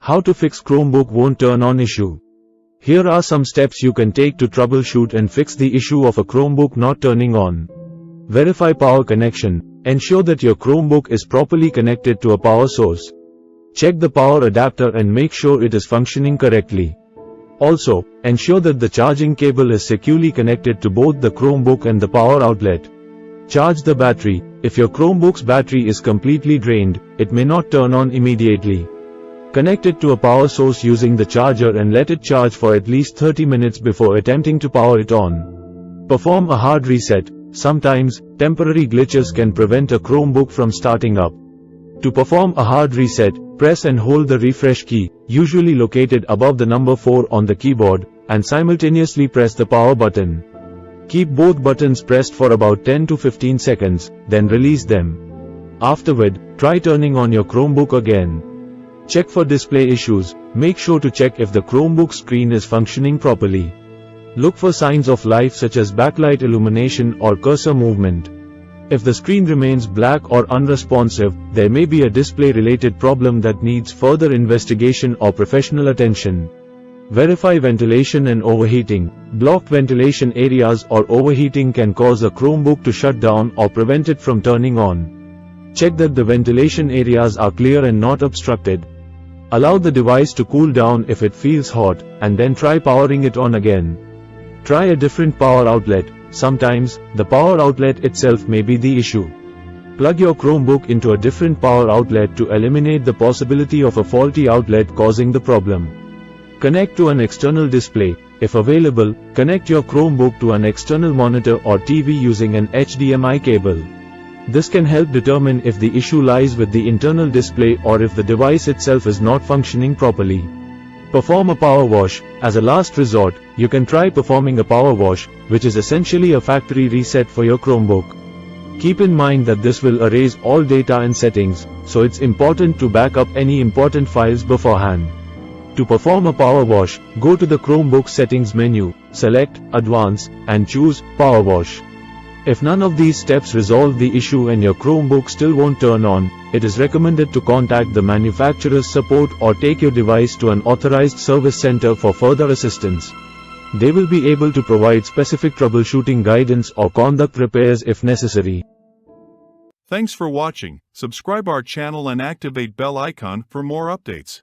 How to fix Chromebook won't turn on issue. Here are some steps you can take to troubleshoot and fix the issue of a Chromebook not turning on. Verify power connection. Ensure that your Chromebook is properly connected to a power source. Check the power adapter and make sure it is functioning correctly. Also, ensure that the charging cable is securely connected to both the Chromebook and the power outlet. Charge the battery. If your Chromebook's battery is completely drained, it may not turn on immediately. Connect it to a power source using the charger and let it charge for at least 30 minutes before attempting to power it on. Perform a hard reset. Sometimes, temporary glitches can prevent a Chromebook from starting up. To perform a hard reset, press and hold the refresh key, usually located above the number 4 on the keyboard, and simultaneously press the power button. Keep both buttons pressed for about 10 to 15 seconds, then release them. Afterward, try turning on your Chromebook again. Check for display issues. Make sure to check if the Chromebook screen is functioning properly. Look for signs of life such as backlight illumination or cursor movement. If the screen remains black or unresponsive, there may be a display-related problem that needs further investigation or professional attention. Verify ventilation and overheating. Blocked ventilation areas or overheating can cause a Chromebook to shut down or prevent it from turning on. Check that the ventilation areas are clear and not obstructed. Allow the device to cool down if it feels hot, and then try powering it on again. Try a different power outlet. Sometimes, the power outlet itself may be the issue. Plug your Chromebook into a different power outlet to eliminate the possibility of a faulty outlet causing the problem. Connect to an external display. If available, connect your Chromebook to an external monitor or TV using an HDMI cable. This can help determine if the issue lies with the internal display or if the device itself is not functioning properly. Perform a power wash. As a last resort, you can try performing a power wash, which is essentially a factory reset for your Chromebook. Keep in mind that this will erase all data and settings, so it's important to back up any important files beforehand. To perform a power wash, go to the Chromebook settings menu, select Advanced, and choose Power Wash. If none of these steps resolve the issue and your Chromebook still won't turn on, it is recommended to contact the manufacturer's support or take your device to an authorized service center for further assistance. They will be able to provide specific troubleshooting guidance or conduct repairs if necessary. Thanks for watching. Subscribe our channel and activate bell icon for more updates.